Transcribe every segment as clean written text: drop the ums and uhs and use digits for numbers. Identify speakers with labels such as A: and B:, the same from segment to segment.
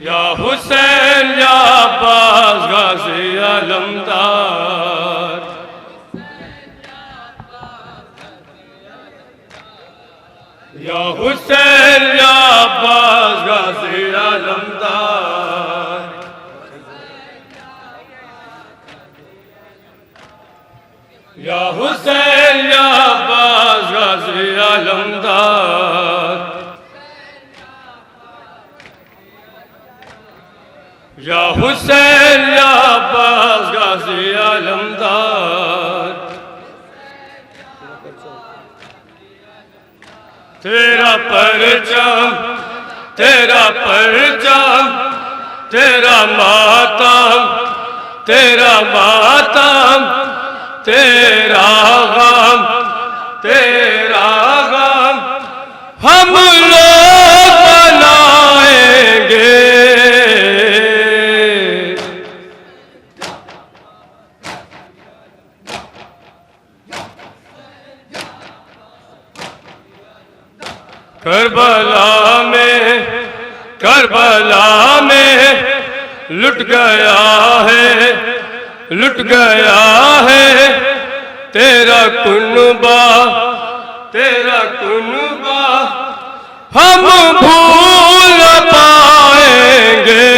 A: या हुसैन या अब्बास गाज़ी अलमदार, या हुसैन या अब्बास गाज़ी अलमदार, या हुसैन या अब्बास गाज़ी अलमदार, या हुसैन या अब्बास गाज़ी अलमदार। तेरा परचम तेरा परचम, तेरा मातम तेरा मातम, तेरा गम तेरा गम हम लोग बनाएंगे। करबला में लुट गया है तेरा कुनबा हम भूल पाएंगे।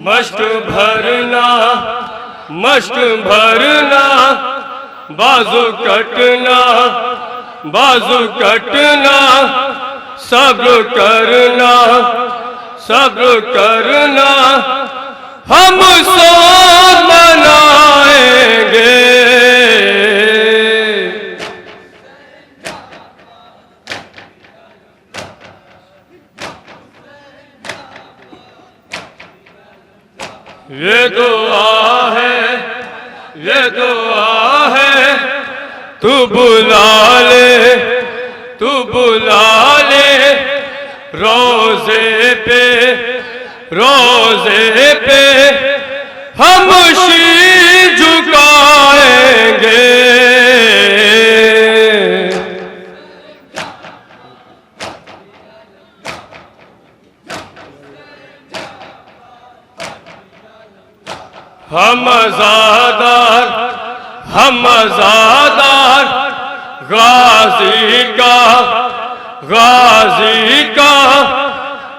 A: मश्क भरना बाजू कटना सब्र करना हम सब मनाएंगे। ये दुआ है तू बुला ले रोज़े पे हम शीर झुकाएंगे। हम आज़ादार गाज़ी का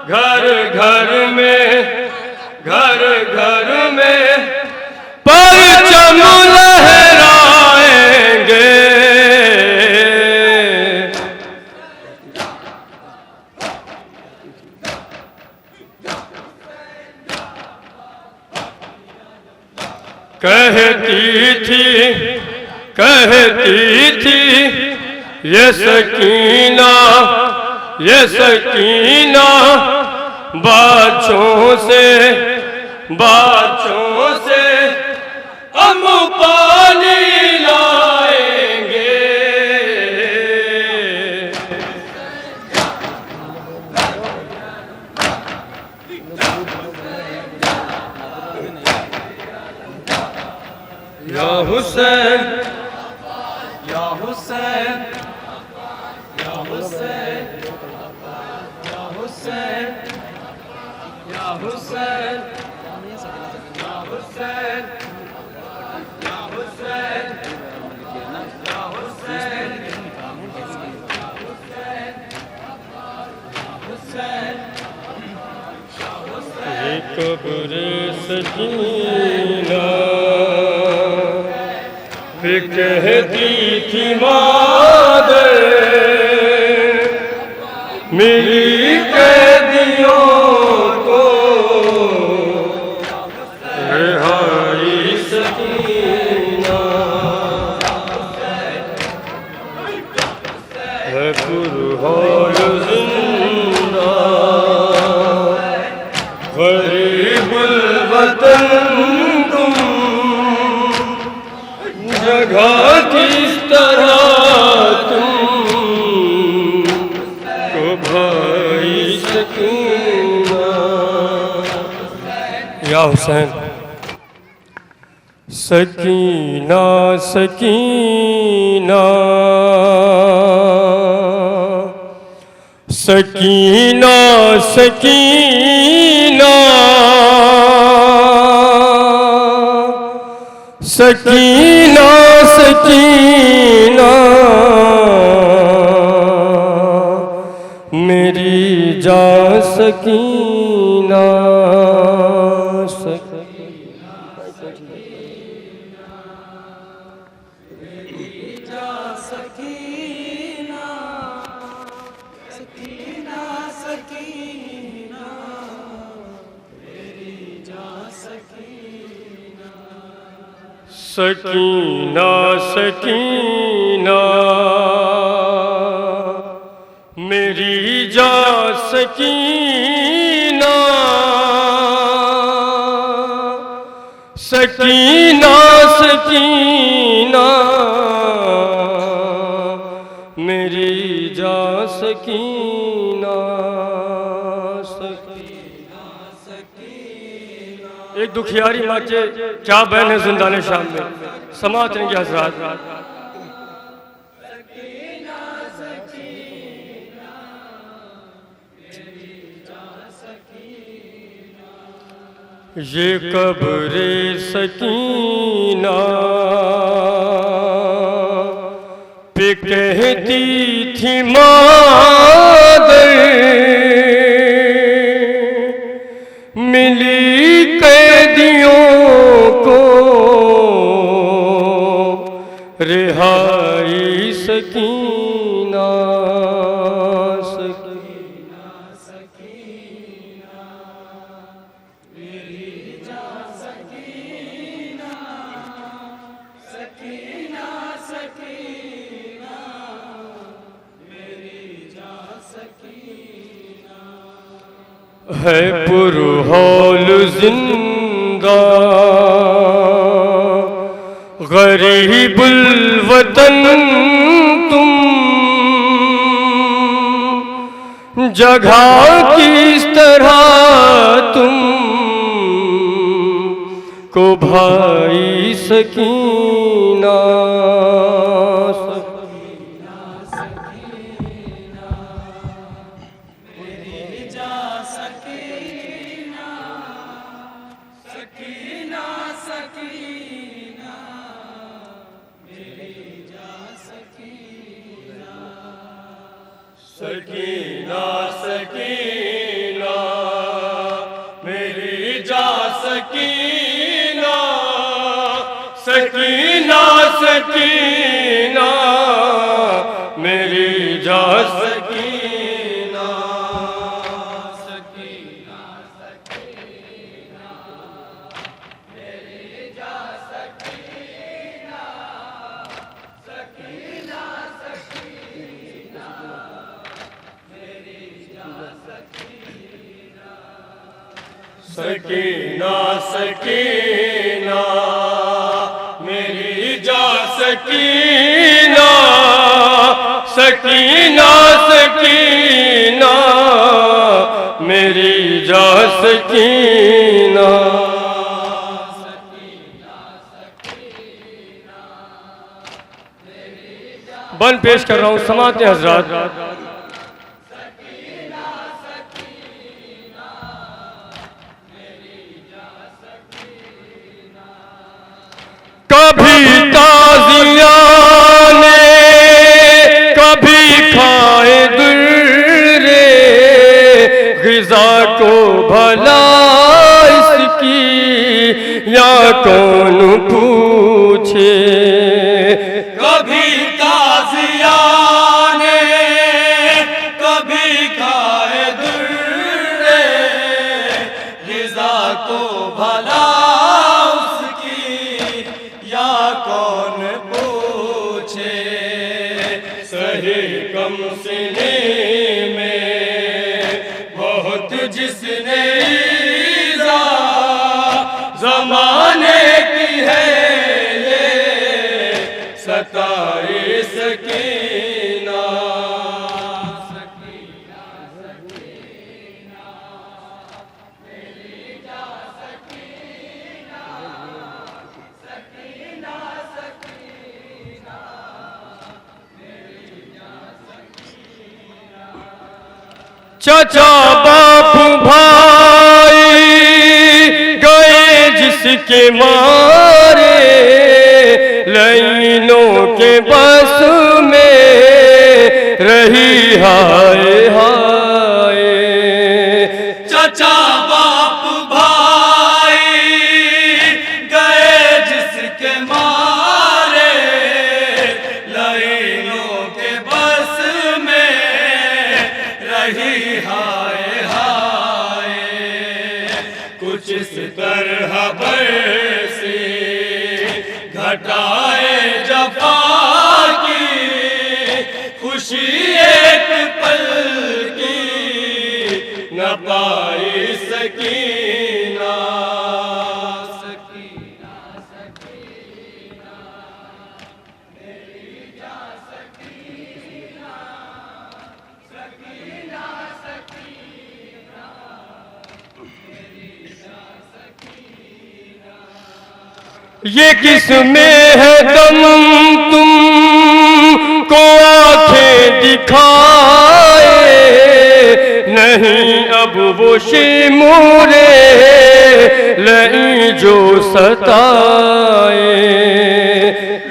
A: घर घर में परचम लहराएंगे। कहती थी ये सकीना बाछों से हम पानी लाएंगे। या हुसैन या हुसैन या हुसैन या हुसैन या हुसैन या हुसैन या हुसैन या हुसैन ये कब्र सकीना फिर कहती थी मादर मेरी कैदियों को रिहाई सकीना है पुरहाल जिंदा गरीबुल वतन तुम जगह किस तरह तुमको भाई सकीना या हुसैन। सकीना सकीना सकीना सकीना सकीना सकीना मेरी जान सकीना सकीना सकीना मेरी जा सकीना सकीना सकीना मेरी जा सकीना एक दुखियारी माँ के क्या बहन है जिंदान शाम में समात रहेंगे हजरात। ये कब्रे सकीना पे कहती थी मादर मिली रिहाई सकीना सकीना सकीना मेरी जा सकीना सकीना सकीना मेरी जा सकीना है पुरहौल जिंदा गरीबुल वतन तुम जगह किस तरह तुम को भाई सकीना सकीना सकीना मेरी जा सकीना सकीना सकीना सकीना सकीना मेरी जा सकीना सकीना सकीना मेरी जा सकीना सकीना सकीना मेरी जा सकीना सकीना सकीना सकीना सकीना मेरी जा सकीना सकीना सकीना मेरी जा सकीना बन पेश कर रहा हूँ समाते हजरात। कभी ताज़ियाने कभी खाए दुर्रे ग़िज़ा को भला इसकी या कौन पूछे। कभी ताज़ियाने कभी खाए दुर्रे ग़िज़ा को भला कौन पूछे। सही कम सीने में बहुत जिसने ईज़ा ज़माने की है ये सताए सकीना सकीना सकीना मेरी जा सकीना चाचा बापू भाई गए जिसके मारे, लाइनों के बस में रही हाय हाय।
B: चाचा बाप भाई गए जिसके मारे, लाइनों के बस में रही हाय हाय। कुछ इस तरह बरसे घटाए जफा की, खुशी एक पल की न पाई सकीना। सकीना सकीना मेरी जा सकीना, सकीना सकीना मेरी जा सकीना।
A: ये किसमें है दम तुमको आंखें दिखाए, नहीं अब वो शिमूरे लई जो सताए।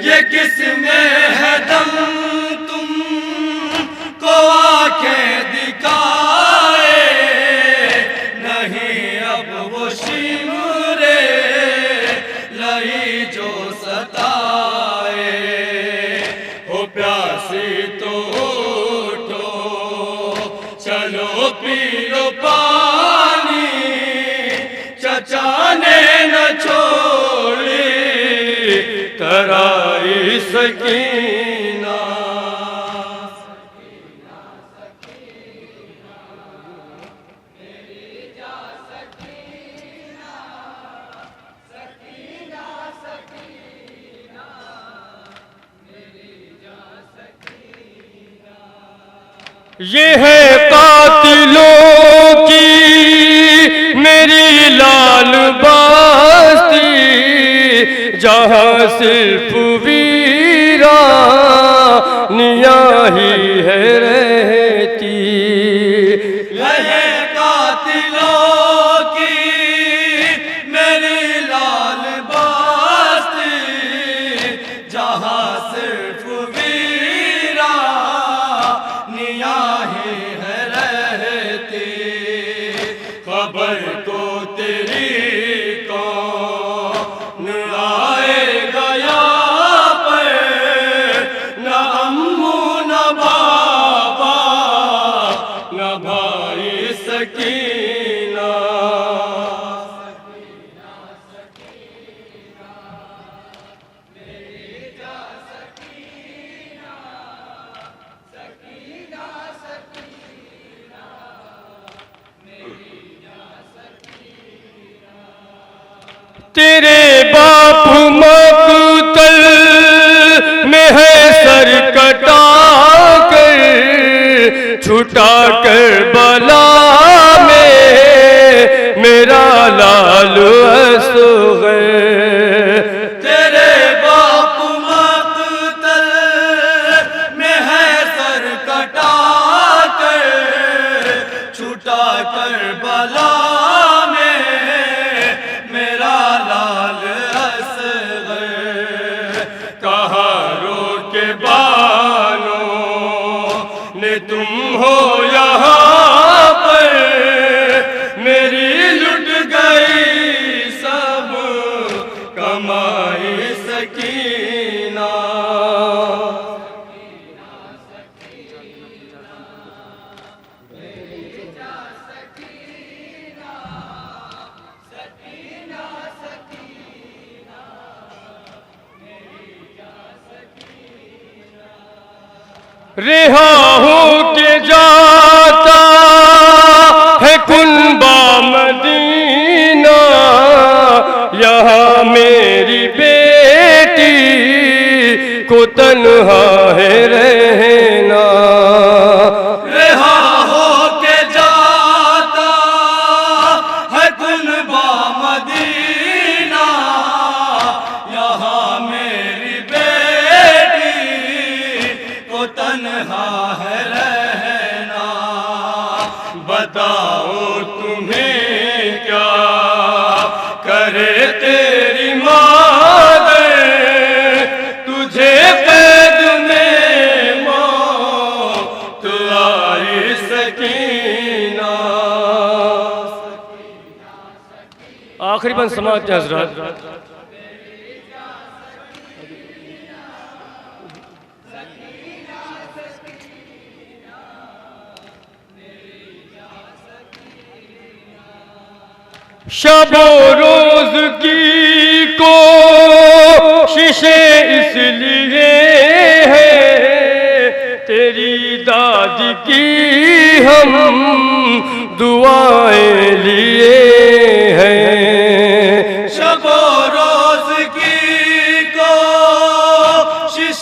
B: ये किसमें है दम तुमको आंखें दिखाए, नहीं अब वो शिमरे लई जो सताए। हो प्यासी तो उठो चलो पी लो पानी, चचा ने न छोड़ी तराई सकीना।
A: ये है कातिलों की मेरी लाल बस्ती, जहाँ सिर्फ वीरानियाँ ही है रहती।
B: ये कातिलों की मेरी लाल बस्ती, जहाँ सिर्फ वीरा नियाही है रहती। खबर को तेरी कौन आएगा यहाँ पर, न अम्मू न बाबा न भाई सकीना।
A: तेरे बाप मकतल में है सर कटा कर, छुटा कर बला में मेरा लाल असग़र।
B: तेरे बाप मकतल में है सर कटा कर, छुटा कर बला में मेरा लाल असग़र। कहा रो के बानों ने तुम हो यहाँ पर, मेरी लुट गई सब कमाई सकीना।
A: रिहा हो के जाता है कुनबा मदीना, यहाँ मेरी बेटी को तन्हा है रहना।
B: रिहा हो के जाता है कुनबा मदीना, यहाँ मेरी बेटी को तन्हा है रहना।
A: आखिरी बंद समाज हजरात। शबो रोज की कोशिशें इसलिए है तेरी दादी की हम दुआएं लिए हैं।
B: शबो रोज की कोशिशें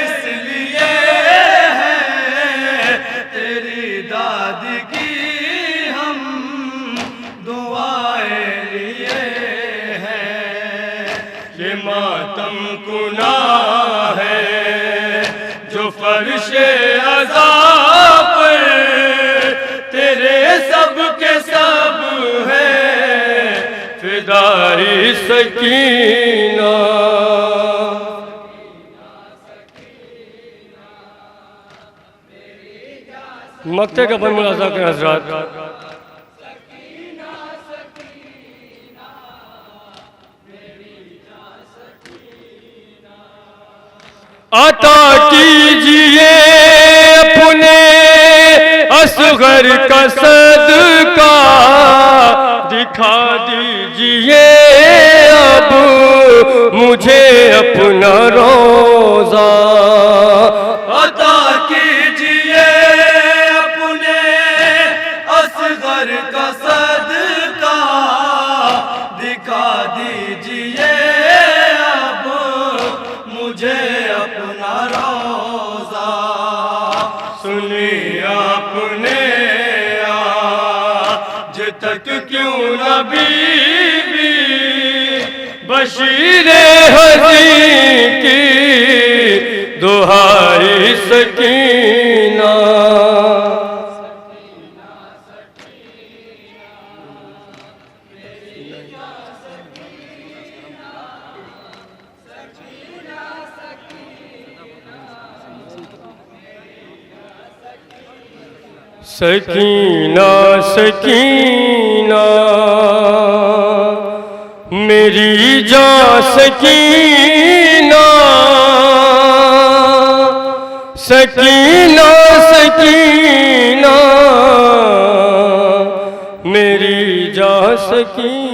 B: इसलिए है तेरी दादी की हम दुआएं लिए हैं। ये मातम कुना है जो फर्शे अज़ाब पर तेरे सब के सब है फिदाई सकीना।
A: मक्ते का बन मुलाजा करें हजरात। अता कीजिए अपने असगर का सदका दिखा दीजिए अब मुझे अपना रोजा।
B: अता कीजिए अपने असगर का सदका दिखा दीजिए अब मुझे अपना रोजा। सुनी आपने आज तक क्यों न बीबी बशीरे हज़ी की दुहाई सकीना।
A: सकीना सकीना मेरी जान सकीना सकीना सकीना मेरी जान सकीना।